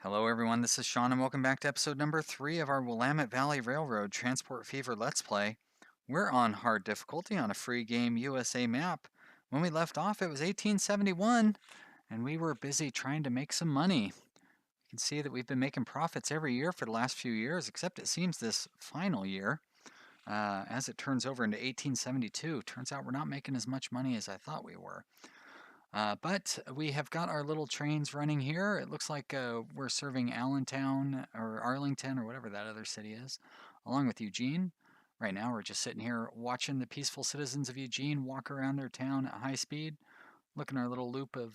Hello everyone, this is Sean and welcome back to episode number 3 of our Willamette Valley Railroad Transport Fever Let's Play. We're on hard difficulty on a free game USA map. When we left off it was 1871 and we were busy trying to make some money. You can see that we've been making profits every year for the last few years, except it seems this final year, as it turns over into 1872, turns out we're not making as much money as I thought we were. But we have got our little trains running here. It looks like we're serving Allentown or Arlington or whatever that other city is, along with Eugene. Right now, we're just sitting here watching the peaceful citizens of Eugene walk around their town at high speed. Looking at our little loop of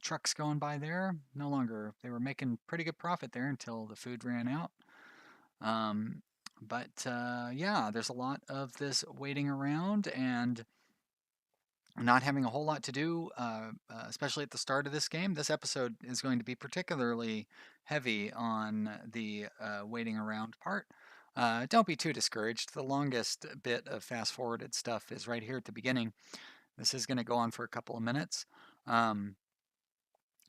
trucks going by there. No longer, they were making pretty good profit there until the food ran out. Um, but yeah, there's a lot of this waiting around and not having a whole lot to do, especially at the start of this game. This episode is going to be particularly heavy on the waiting around part. Don't be too discouraged. The longest bit of fast forwarded stuff is right here at the beginning. This is going to go on for a couple of minutes. Um,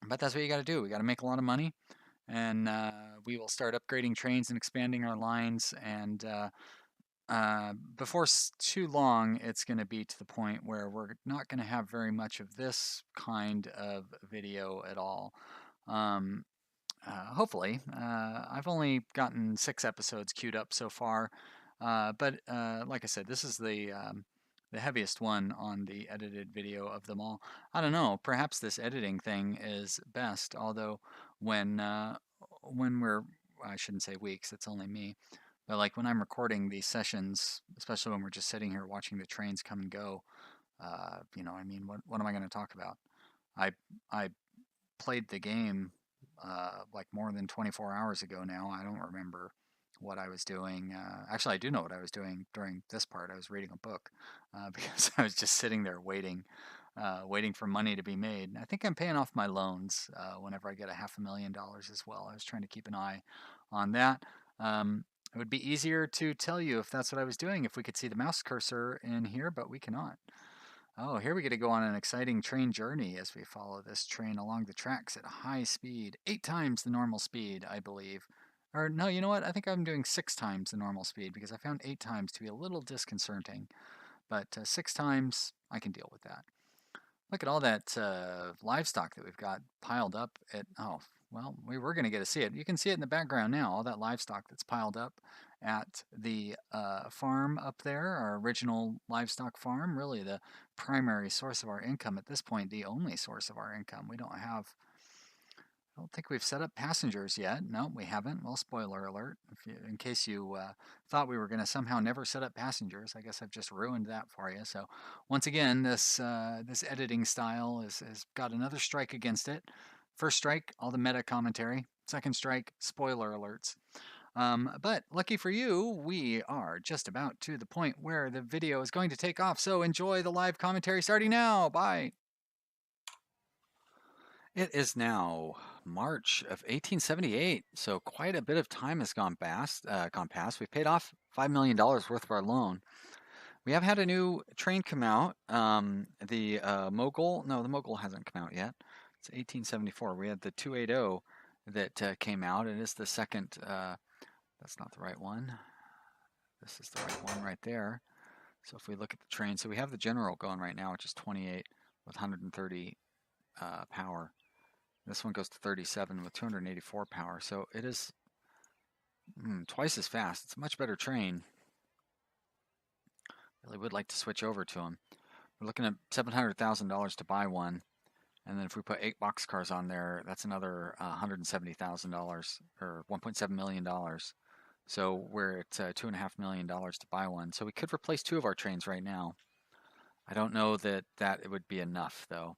but that's what you got to do. We got to make a lot of money, and we will start upgrading trains and expanding our lines. And before too long, it's going to be to the point where we're not going to have very much of this kind of video at all. Um, Hopefully. I've only gotten 6 episodes queued up so far, but like I said, this is the heaviest one on the edited video of them all. I don't know, perhaps this editing thing is best, although when, when we're, I shouldn't say weeks, it's only me, but like when I'm recording these sessions, especially when we're just sitting here watching the trains come and go, I mean, what am I going to talk about? I I played the game like more than 24 hours ago now. I don't remember what I was doing. Actually, I do know what I was doing during this part. I was reading a book because I was just sitting there waiting for money to be made. I think I'm paying off my loans whenever I get $500,000 as well. I was trying to keep an eye on that. It would be easier to tell you if that's what I was doing if we could see the mouse cursor in here, but we cannot. Oh, here we get to go on an exciting train journey as we follow this train along the tracks at high speed, 8 times the normal speed, I believe. Or no, you know what? I think I'm doing 6 times the normal speed because I found 8 times to be a little disconcerting. But 6 times, I can deal with that. Look at all that livestock that we've got piled up at, oh, well, we were going to get to see it. You can see it in the background now, all that livestock that's piled up at the farm up there, our original livestock farm, really the primary source of our income at this point, the only source of our income. I don't think we've set up passengers yet. No, we haven't. Well, spoiler alert. In case you thought we were going to somehow never set up passengers, I guess I've just ruined that for you. So once again, this editing style has got another strike against it. First strike, all the meta commentary. Second strike, spoiler alerts. But lucky for you, we are just about to the point where the video is going to take off. So enjoy the live commentary starting now. Bye. It is now March of 1878, so quite a bit of time has gone past. We've paid off $5 million worth of our loan. We have had a new train come out. The Mogul, no, the Mogul hasn't come out yet. It's 1874. We had the 280 that came out. It is the second. That's not the right one. This is the right one right there. So if we look at the train, so we have the General going right now, which is 28 with 130 power. This one goes to 37 with 284 power, so it is twice as fast. It's a much better train. Really would like to switch over to them. We're looking at $700,000 to buy one, and then if we put 8 boxcars on there, that's another $170,000 or $1.7 million. So we're at $2.5 million to buy one. So we could replace 2 of our trains right now. I don't know that it would be enough though.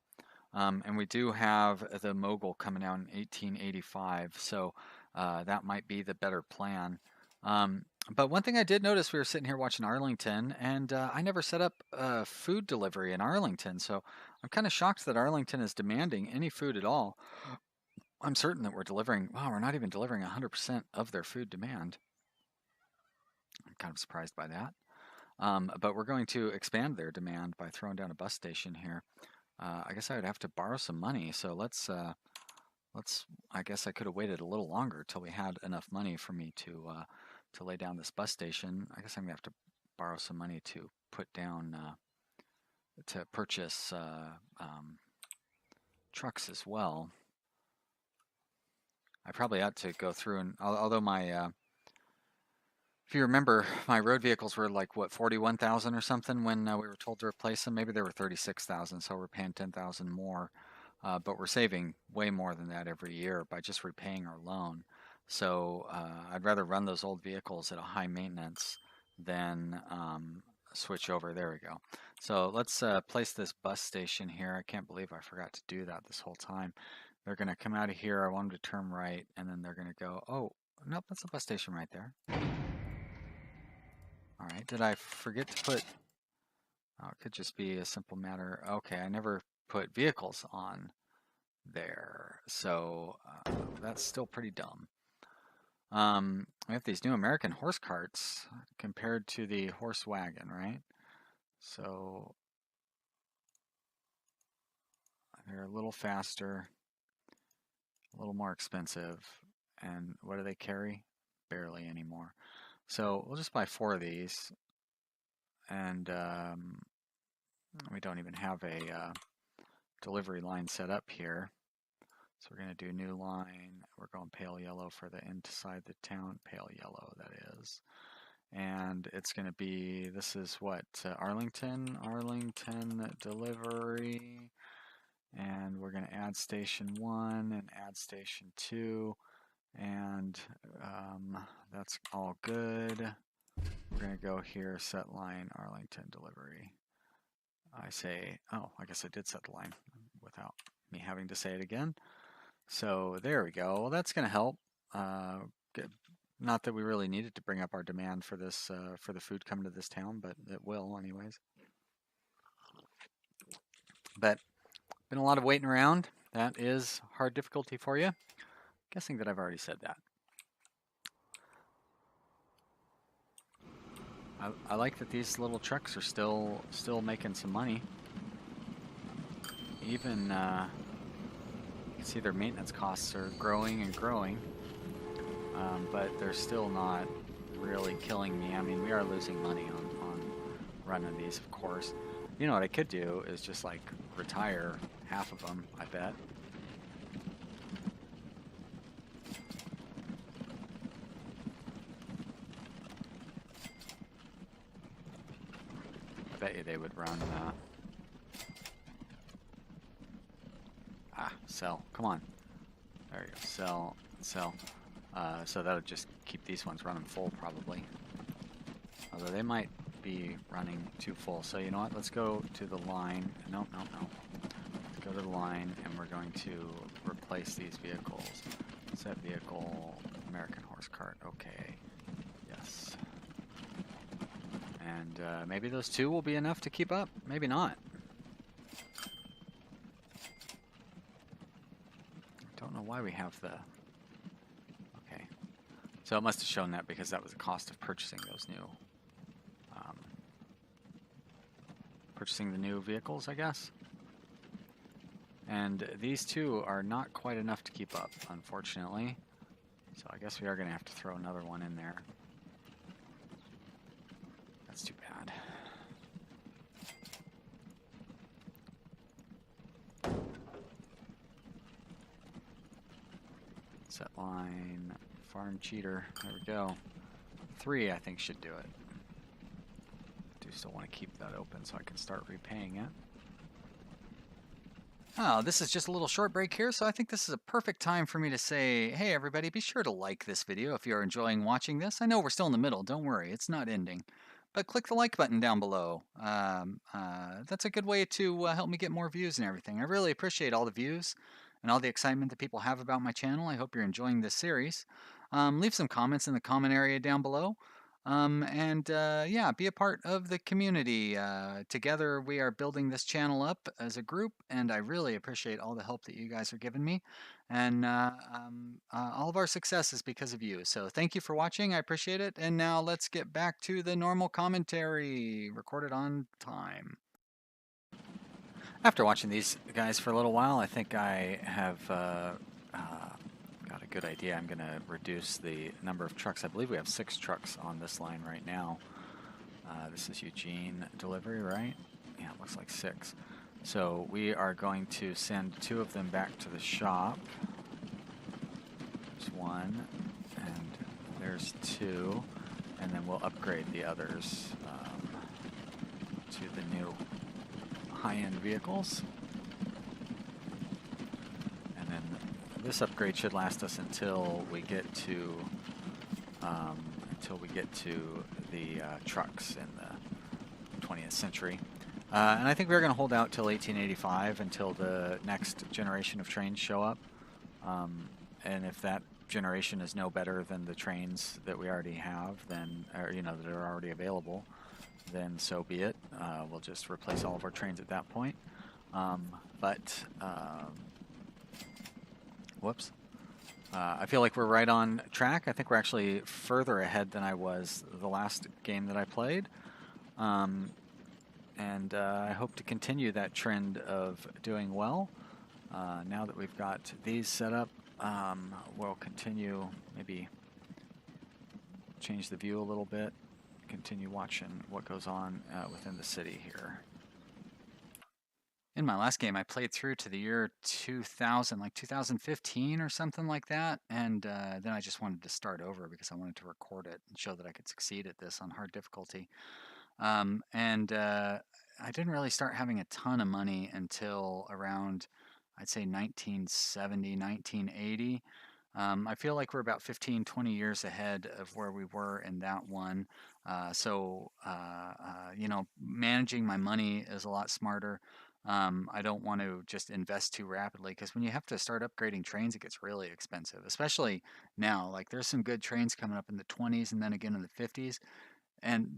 And we do have the Mogul coming out in 1885, so that might be the better plan. But one thing I did notice, we were sitting here watching Arlington, and I never set up food delivery in Arlington, so I'm kind of shocked that Arlington is demanding any food at all. I'm certain that we're delivering, wow, we're not even delivering 100% of their food demand. I'm kind of surprised by that. But we're going to expand their demand by throwing down a bus station here. I guess I would have to borrow some money, so let's I guess I could have waited a little longer till we had enough money for me to lay down this bus station. I guess I'm gonna have to borrow some money to put down to purchase trucks as well. I probably ought to go through and although my if you remember, my road vehicles were like what 41,000 or something when we were told to replace them. Maybe they were 36,000, so we're paying 10,000 more. But we're saving way more than that every year by just repaying our loan. So I'd rather run those old vehicles at a high maintenance than switch over. There we go. So let's place this bus station here. I can't believe I forgot to do that this whole time. They're going to come out of here. I want them to turn right, and then they're going to go, oh, nope, that's the bus station right there. All right, did I forget to put, oh, it could just be a simple matter. Okay, I never put vehicles on there, so that's still pretty dumb. We have these new American horse carts compared to the horse wagon, right? So they're a little faster, a little more expensive, and what do they carry? Barely anymore. So we'll just buy 4 of these, and we don't even have a delivery line set up here. So we're going to do new line. We're going pale yellow for the inside the town. Pale yellow, that is. And it's going to be, this is what, Arlington delivery. And we're going to add station 1 and add station 2. And that's all good. We're going to go here, set line, Arlington delivery. I say, oh, I guess I did set the line without me having to say it again. So there we go. Well, that's going to help. Not that we really needed to bring up our demand for this, for the food coming to this town, but it will anyways. But been a lot of waiting around. That is hard difficulty for you. Guessing that I've already said that. I like that these little trucks are still making some money. Even you can see their maintenance costs are growing and growing, but they're still not really killing me. I mean, we are losing money on running these, of course. You know what I could do is just like retire half of them, I bet. I bet you they would run, sell, come on. There you go, sell, sell. So that would just keep these ones running full probably. Although they might be running too full. So you know what, let's go to the line. No. Let's go to the line and we're going to replace these vehicles. Set vehicle, American horse cart, okay. Yes. And maybe those 2 will be enough to keep up, maybe not. Don't know why we have the, okay. So it must have shown that because that was the cost of purchasing those new, purchasing the new vehicles, I guess. And these 2 are not quite enough to keep up, unfortunately. So I guess we are going to have to throw another one in there. That's too bad. Set line, farm cheater, there we go. 3 I think should do it. I do still want to keep that open so I can start repaying it. Oh, this is just a little short break here, so I think this is a perfect time for me to say, hey everybody, be sure to like this video if you're enjoying watching this. I know we're still in the middle, don't worry, it's not ending. But click the like button down below. That's a good way to help me get more views and everything. I really appreciate all the views and all the excitement that people have about my channel. I hope you're enjoying this series. Leave some comments in the comment area down below. Yeah, be a part of the community. Together we are building this channel up as a group, and I really appreciate all the help that you guys are giving me. And all of our success is because of you. So thank you for watching. I appreciate it. And now let's get back to the normal commentary, recorded on time. After watching these guys for a little while, I think I have good idea. I'm going to reduce the number of trucks. I believe we have 6 trucks on this line right now. This is Eugene delivery, right? Yeah, it looks like 6. So we are going to send 2 of them back to the shop. There's 1, and there's 2, and then we'll upgrade the others to the new high-end vehicles. And then this upgrade should last us until we get to the trucks in the 20th century. And I think we're going to hold out till 1885 until the next generation of trains show up. And if that generation is no better than the trains that we already have, then, or, you know, that are already available, then so be it. We'll just replace all of our trains at that point. Whoops. I feel like we're right on track. I think we're actually further ahead than I was the last game that I played. And I hope to continue that trend of doing well. Now that we've got these set up, we'll continue, maybe change the view a little bit, continue watching what goes on within the city here. In my last game, I played through to the year 2000, like 2015 or something like that, and then I just wanted to start over because I wanted to record it and show that I could succeed at this on hard difficulty. I didn't really start having a ton of money until around, I'd say 1970, 1980. I feel like we're about 15, 20 years ahead of where we were in that one. You know, managing my money is a lot smarter. I don't want to just invest too rapidly because when you have to start upgrading trains, it gets really expensive, especially now. Like there's some good trains coming up in the 20s and then again in the 50s.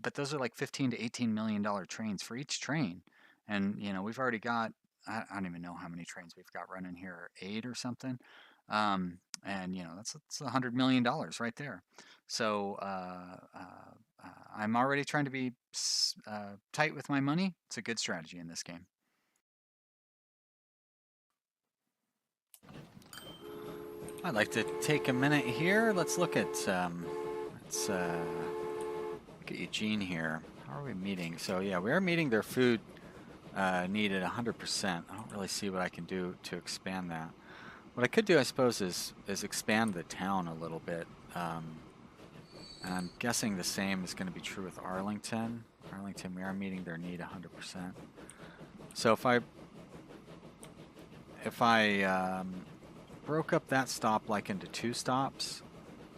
But those are like 15 to 18 million dollar trains for each train. And you know, we've already got, I don't even know how many trains we've got running here, 8 or something. And you know, that's $100 million right there. So I'm already trying to be tight with my money. It's a good strategy in this game. I'd like to take a minute here. Let's look at Eugene here. How are we meeting? So yeah, we are meeting their food need at 100%. I don't really see what I can do to expand that. What I could do, I suppose, is expand the town a little bit. And I'm guessing the same is going to be true with Arlington. Arlington, we are meeting their need 100%. So if I broke up that stop like into 2 stops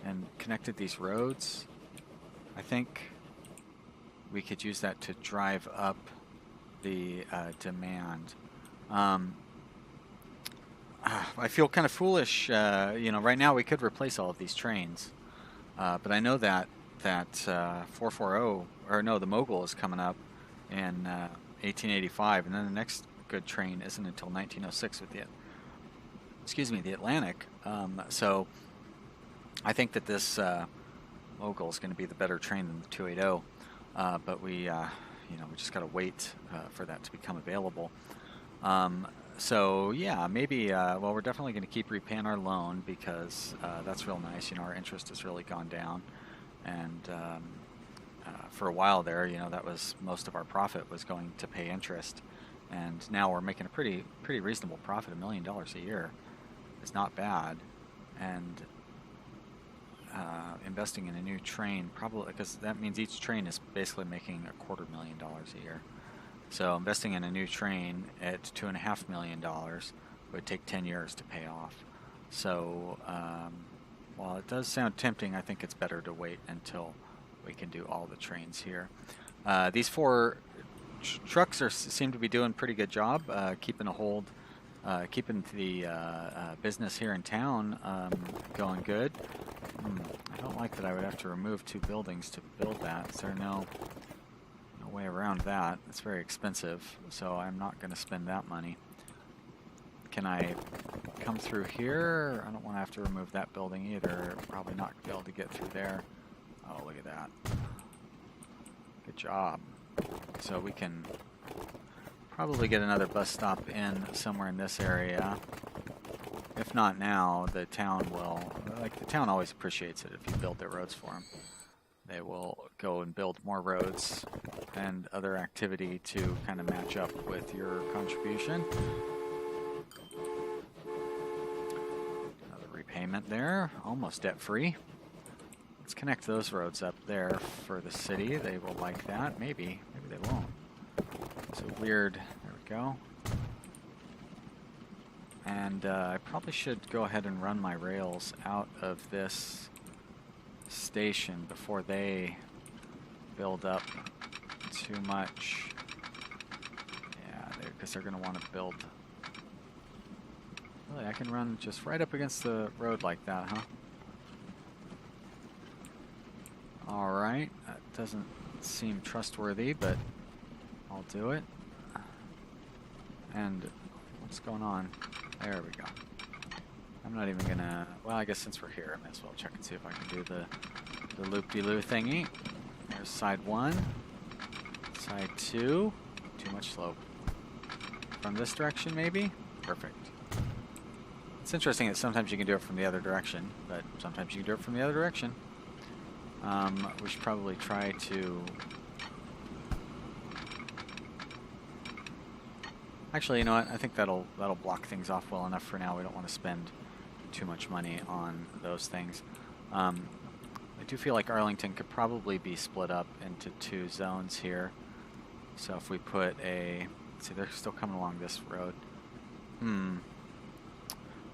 and connected these roads, I think we could use that to drive up the demand. I feel kind of foolish. You know, right now we could replace all of these trains, but I know that 440, or no, the Mogul is coming up in 1885, and then the next good train isn't until 1906 with the Atlantic. So I think that this Mogul is going to be the better train than the 280, but we just got to wait for that to become available. So yeah, maybe, well, we're definitely going to keep repaying our loan because that's real nice. You know, our interest has really gone down, and for a while there, you know, that was most of our profit was going to pay interest, and now we're making a pretty reasonable profit. $1 million a year is not bad, and investing in a new train, probably, because that means each train is basically making $250,000 a year. So investing in a new train at $2.5 million would take 10 years to pay off. So while it does sound tempting, I think it's better to wait until we can do all the trains here. These 4 trucks seem to be doing a pretty good job keeping a hold, keeping the business here in town going good. I don't like that I would have to remove 2 buildings to build that. Is there no way around that? It's very expensive, so I'm not going to spend that money. Can I come through here? I don't want to have to remove that building either. Probably not be able to get through there. Oh, look at that. Good job. So we can probably get another bus stop in somewhere in this area. If not now, the town will, like the town always appreciates it if you build their roads for them. They will go and build more roads and other activity to kind of match up with your contribution. Another repayment there, almost debt-free. Let's connect those roads up there for the city. They will like that. Maybe they won't. It's a weird, there we go. And I probably should go ahead and run my rails out of this station before they build up too much. Yeah, because they're going to want to build. Really, I can run just right up against the road like that, huh? Alright, that doesn't seem trustworthy, but I'll do it. And what's going on? There we go. I'm not even gonna, well, I guess since we're here, I may as well check and see if I can do the loop-de-loo thingy. There's side 1, side 2, too much slope. From this direction, maybe? Perfect. It's interesting that sometimes you can do it from the other direction, but sometimes you can do it from the other direction. We should probably try to... Actually, you know what? I think that'll block things off well enough for now. We don't want to spend too much money on those things. I do feel like Arlington could probably be split up into 2 zones here. So if we put a... See, they're still coming along this road.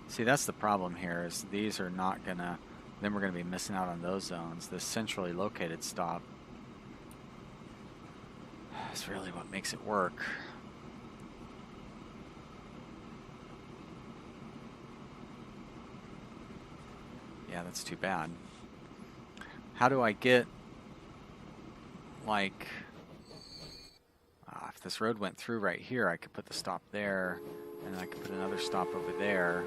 See, that's the problem here, is these are not gonna... Then we're gonna be missing out on those zones. This centrally located stop is really what makes it work. Yeah, that's too bad. How do I get, like, if this road went through right here, I could put the stop there, and I could put another stop over there.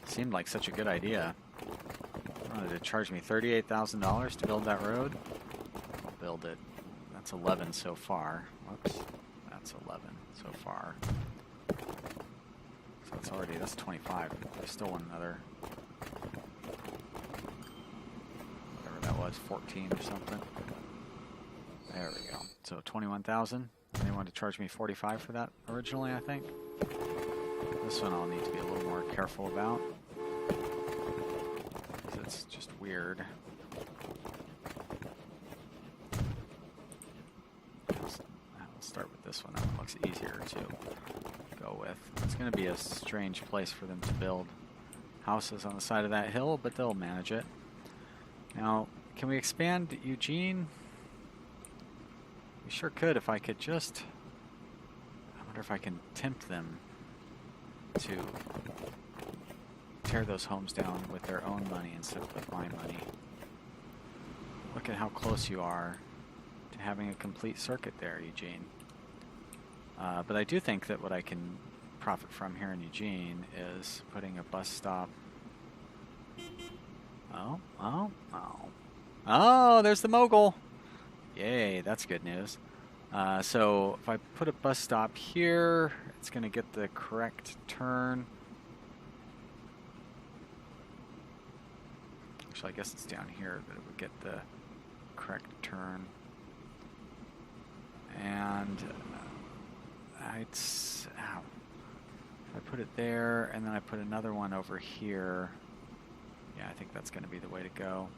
Seemed like such a good idea. Wanted to charge me $38,000 to build that road. I'll build it. That's 11 so far. Whoops. That's 11 so far. So it's already, that's 25. I still want another, whatever that was, 14 or something. There we go. So 21,000. They wanted to charge me 45 for that originally, I think. This one I'll need to be a little more careful about. It's just weird. Let's start with this one. That one looks easier to go with. It's going to be a strange place for them to build houses on the side of that hill, but they'll manage it. Now, can we expand Eugene? We sure could if I could just... I wonder if I can tempt them to tear those homes down with their own money instead of with my money. Look at how close you are to having a complete circuit there, Eugene. But I do think that what I can profit from here in Eugene is putting a bus stop. Oh, there's the mogul. Yay, that's good news. So if I put a bus stop here, it's going to get the correct turn. Actually, I guess it's down here that it would get the correct turn. And ow. I put it there, and then I put another one over here. Yeah, I think that's going to be the way to go.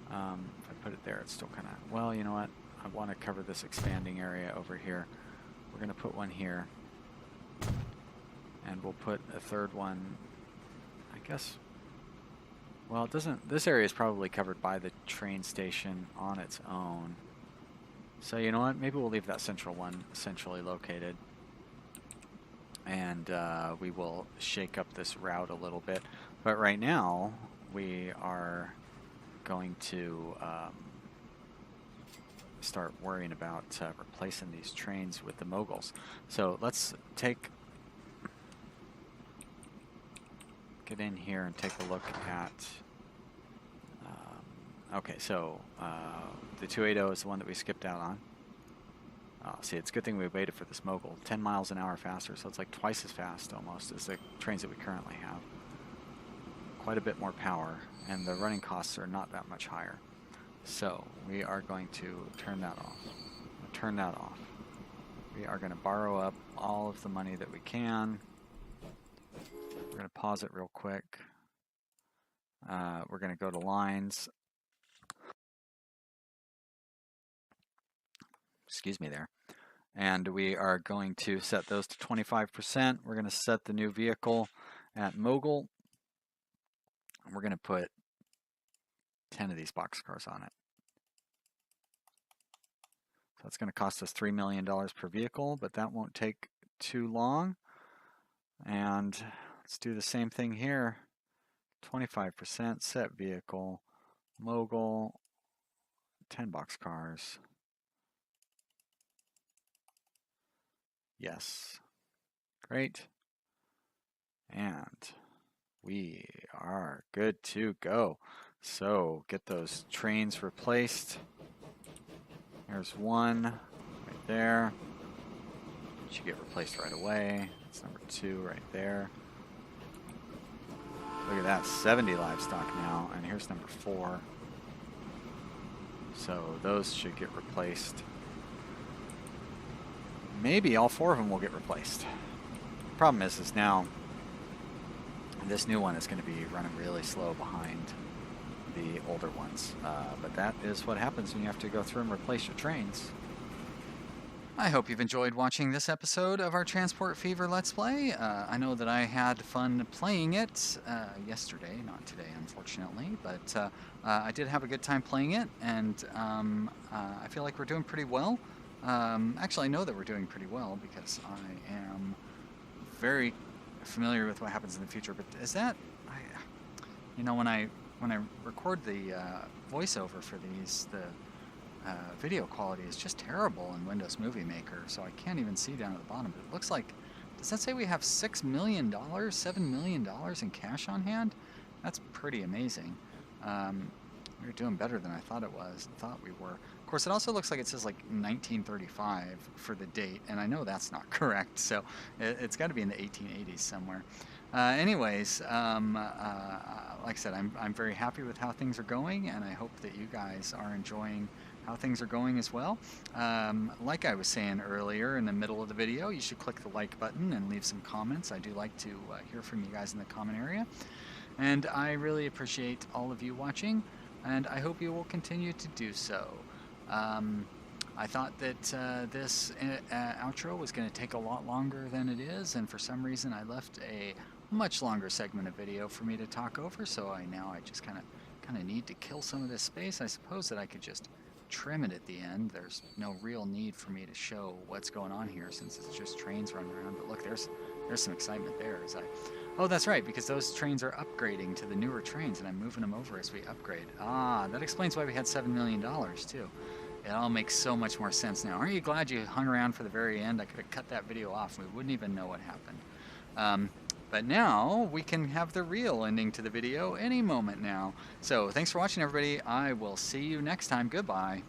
If I put it there, it's still kind of... Well, you know what? I want to cover this expanding area over here. We're going to put one here. And we'll put a third one, I guess... Well, it doesn't... This area is probably covered by the train station on its own. So, you know what? Maybe we'll leave that central one centrally located. And we will shake up this route a little bit. But right now, we are going to start worrying about replacing these trains with the moguls. So let's get in here and take a look at... okay, so the 280 is the one that we skipped out on. Oh, see, it's a good thing we waited for this mogul. 10 miles an hour faster, so it's like twice as fast almost as the trains that we currently have. Quite a bit more power, and the running costs are not that much higher. So we are going to turn that off. Turn that off. We are going to borrow up all of the money that we can. We're going to pause it real quick. We're going to go to lines. Excuse me there. And we are going to set those to 25%. We're going to set the new vehicle at mogul. And we're going to put 10 of these boxcars on it. So that's going to cost us $3 million per vehicle, but that won't take too long. And let's do the same thing here. 25% set vehicle, mogul, 10 boxcars. Yes. Great. And we are good to go. So get those trains replaced. There's one right there. Should get replaced right away. That's number 2 right there. Look at that, 70 livestock now, and here's number 4. So those should get replaced. Maybe all 4 of them will get replaced. Problem is now this new one is going to be running really slow behind the older ones. But that is what happens when you have to go through and replace your trains. I hope you've enjoyed watching this episode of our Transport Fever Let's Play. I know that I had fun playing it yesterday, not today unfortunately, but I did have a good time playing it, and I feel like we're doing pretty well. Actually, I know that we're doing pretty well because I am very familiar with what happens in the future, but is that, you know, when I record the voiceover for these, the video quality is just terrible in Windows Movie Maker, so I can't even see down at the bottom. But it looks like, does that say we have $6 million, $7 million in cash on hand? That's pretty amazing. We're doing better than I thought we were. Of course, it also looks like it says like 1935 for the date, and I know that's not correct, so it's got to be in the 1880s somewhere. Anyways, like I said, I'm very happy with how things are going, and I hope that you guys are enjoying how things are going as well. Like I was saying earlier in the middle of the video, you should click the like button and leave some comments. I do like to hear from you guys in the comment area. And I really appreciate all of you watching, and I hope you will continue to do so. I thought that this outro was going to take a lot longer than it is, and for some reason I left a much longer segment of video for me to talk over, so I just kind of need to kill some of this space. I suppose that I could just trim it at the end. There's no real need for me to show what's going on here since it's just trains running around. But look, there's some excitement there as oh, that's right, because those trains are upgrading to the newer trains, and I'm moving them over as we upgrade. Ah, that explains why we had $7 million too. It all makes so much more sense now. Aren't you glad you hung around for the very end? I could have cut that video off and we wouldn't even know what happened. But now we can have the real ending to the video any moment now. So thanks for watching, everybody. I will see you next time. Goodbye.